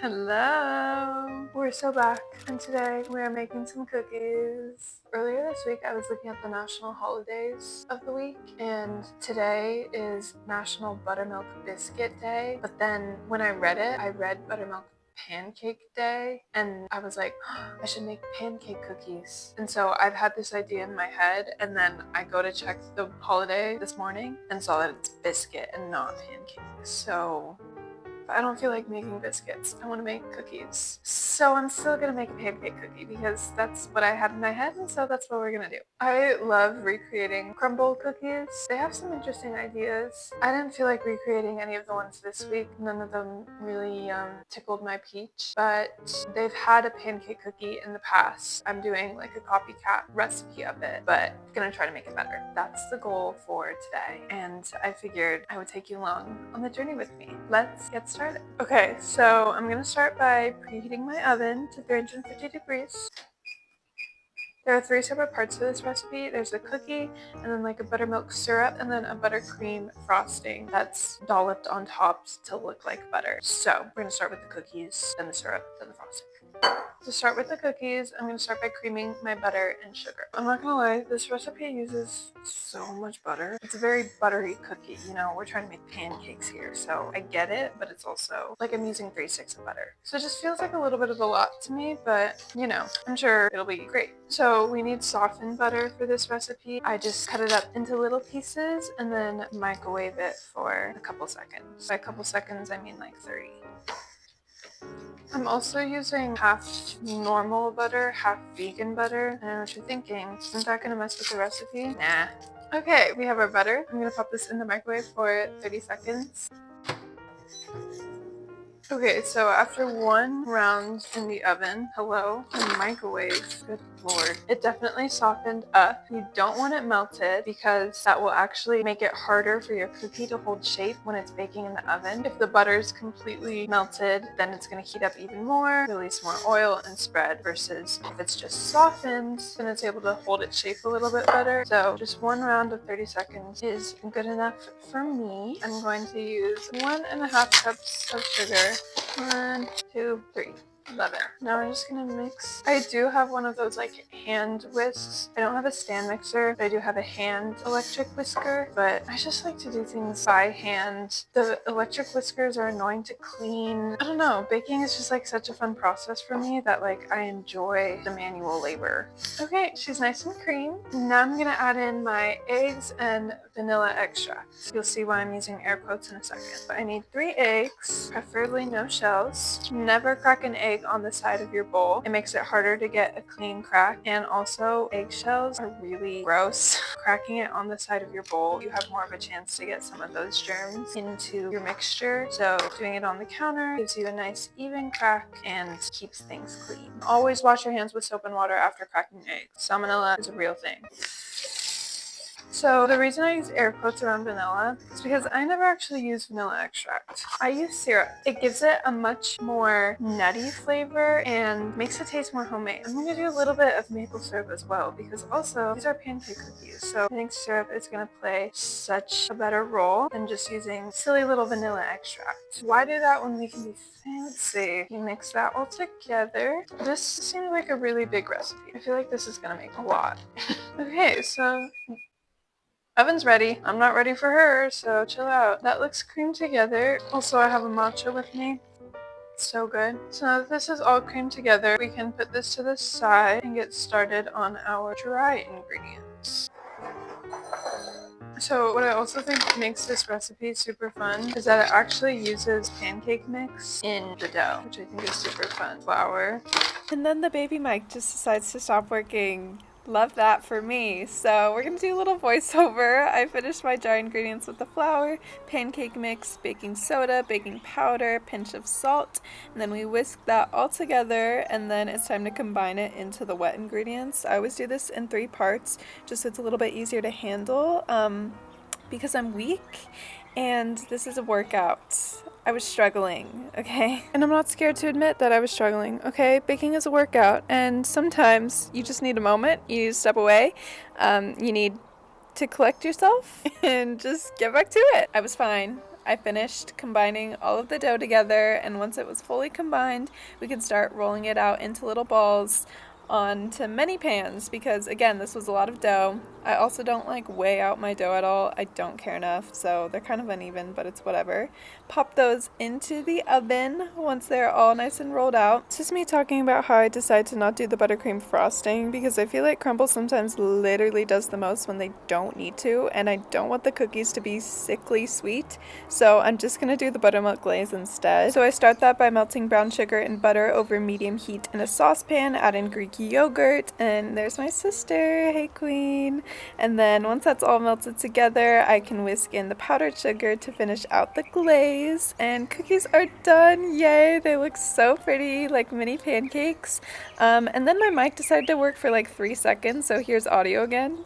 Hello! We're so back, and today we are making some cookies. Earlier this week I was looking at the national holidays of the week, and today is National Buttermilk Biscuit Day, but then when I read Buttermilk Pancake Day, and I was like, I should make pancake cookies. And so I've had this idea in my head, and then I go to check the holiday this morning and saw that it's biscuit and not pancake. So I don't feel like making biscuits. I want to make cookies. So I'm still going to make a pancake cookie because that's what I had in my head, and so that's what we're going to do. I love recreating crumble cookies. They have some interesting ideas. I didn't feel like recreating any of the ones this week. None of them really tickled my peach, but they've had a pancake cookie in the past. I'm doing like a copycat recipe of it, but I'm going to try to make it better. That's the goal for today, and I figured I would take you along on the journey with me. Let's get started. Okay, so I'm going to start by preheating my oven to 350 degrees. There are 3 separate parts to this recipe. There's a cookie, and then like a buttermilk syrup, and then a buttercream frosting that's dolloped on top to look like butter. So we're going to start with the cookies, then the syrup, then the frosting. To start with the cookies, I'm going to start by creaming my butter and sugar. I'm not going to lie, this recipe uses so much butter. It's a very buttery cookie, you know, we're trying to make pancakes here, so I get it, but it's also like I'm using 3 sticks of butter. So it just feels like a little bit of a lot to me, but you know, I'm sure it'll be great. So we need softened butter for this recipe. I just cut it up into little pieces and then microwave it for a couple seconds. By a couple seconds, I mean like 30. I'm also using half normal butter, half vegan butter. I know what you're thinking. Isn't that gonna mess with the recipe? Nah. Okay, we have our butter. I'm gonna pop this in the microwave for 30 seconds. Okay, so after 1 round in the oven, the microwave, good lord, it definitely softened up. You don't want it melted because that will actually make it harder for your cookie to hold shape when it's baking in the oven. If the butter is completely melted, then it's going to heat up even more, release more oil, and spread, versus if it's just softened, then it's able to hold its shape a little bit better. So just 1 round of 30 seconds is good enough for me. I'm going to use 1.5 cups of sugar. 1, 2, 3. Love it. Now I'm just gonna mix. I do have one of those like hand whisks. I don't have a stand mixer, but I do have a hand electric whisker, but I just like to do things by hand. The electric whiskers are annoying to clean. I don't know, baking is just like such a fun process for me that like I enjoy the manual labor. Okay, she's nice and cream. Now I'm gonna add in my eggs and vanilla extract. You'll see why I'm using air quotes in a second. But I need 3 eggs, preferably no shells. Never crack an egg on the side of your bowl. It makes it harder to get a clean crack, and also eggshells are really gross. Cracking it on the side of your bowl, you have more of a chance to get some of those germs into your mixture. So doing it on the counter gives you a nice even crack and keeps things clean. Always wash your hands with soap and water after cracking eggs. Salmonella is a real thing. So the reason I use air quotes around vanilla is because I never actually use vanilla extract. I use syrup. It gives it a much more nutty flavor and makes it taste more homemade. I'm going to do a little bit of maple syrup as well because also these are pancake cookies. So I think syrup is going to play such a better role than just using silly little vanilla extract. Why do that when we can be fancy? You mix that all together. This seems like a really big recipe. I feel like this is going to make a lot. Okay, so oven's ready. I'm not ready for her, so chill out. That looks creamed together. Also, I have a matcha with me. It's so good. So now that this is all creamed together, we can put this to the side and get started on our dry ingredients. So what I also think makes this recipe super fun is that it actually uses pancake mix in the dough, which I think is super fun. Flour. And then the baby mic just decides to stop working. Love that for me. So we're going to do a little voiceover. I finished my dry ingredients with the flour, pancake mix, baking soda, baking powder, pinch of salt, and then we whisk that all together, and then it's time to combine it into the wet ingredients. I always do this in 3 parts just so it's a little bit easier to handle because I'm weak and this is a workout. I was struggling, okay? And I'm not scared to admit that I was struggling, okay? Baking is a workout, and sometimes you just need a moment. You step away. You need to collect yourself and just get back to it. I was fine. I finished combining all of the dough together, and once it was fully combined, we could start rolling it out into little balls onto many pans because, again, this was a lot of dough. I also don't like weigh out my dough at all. I don't care enough, so they're kind of uneven, but it's whatever. Pop those into the oven once they're all nice and rolled out. It's just me talking about how I decide to not do the buttercream frosting because I feel like crumble sometimes literally does the most when they don't need to, and I don't want the cookies to be sickly sweet, so I'm just gonna do the buttermilk glaze instead. So I start that by melting brown sugar and butter over medium heat in a saucepan, add in Greek yogurt, and there's my sister, hey queen. And then once that's all melted together, I can whisk in the powdered sugar to finish out the glaze, and cookies are done. Yay, they look so pretty, like mini pancakes. And then my mic decided to work for like 3 seconds, so here's audio again.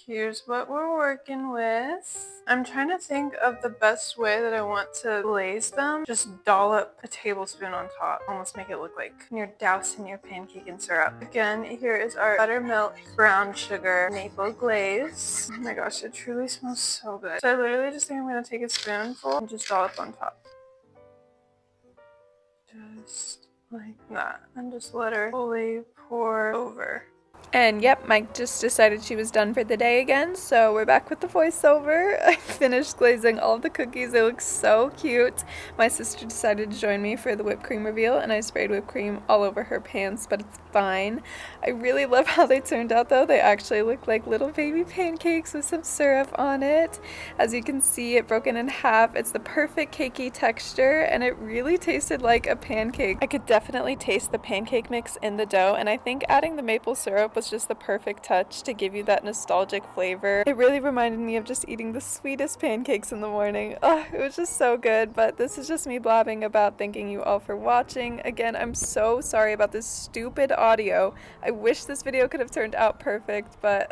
Here's what we're working with. I'm trying to think of the best way that I want to glaze them. Just dollop a tablespoon on top. Almost make it look like you're dousing your pancake in syrup. Again, here is our buttermilk brown sugar maple glaze. Oh my gosh, it truly smells so good. So I literally just think I'm going to take a spoonful and just dollop on top. Just like that. And just let her fully pour over. And yep, Mike just decided she was done for the day again, so we're back with the voiceover. I finished glazing all of the cookies. They look so cute. My sister decided to join me for the whipped cream reveal, and I sprayed whipped cream all over her pants, but it's fine. I really love how they turned out though. They actually look like little baby pancakes with some syrup on it. As you can see, it broken in half. It's the perfect cakey texture, and it really tasted like a pancake. I could definitely taste the pancake mix in the dough, and I think adding the maple syrup was just the perfect touch to give you that nostalgic flavor. It really reminded me of just eating the sweetest pancakes in the morning. Oh, it was just so good, but this is just me blabbing about thanking you all for watching. Again, I'm so sorry about this stupid audio. I wish this video could have turned out perfect, but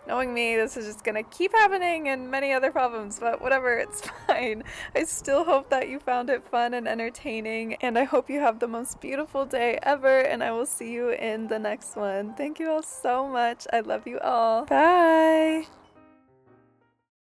knowing me, this is just gonna keep happening and many other problems, but whatever, it's fine. I still hope that you found it fun and entertaining, and I hope you have the most beautiful day ever, and I will see you in the next one. Thank you all so much. I love you all. Bye!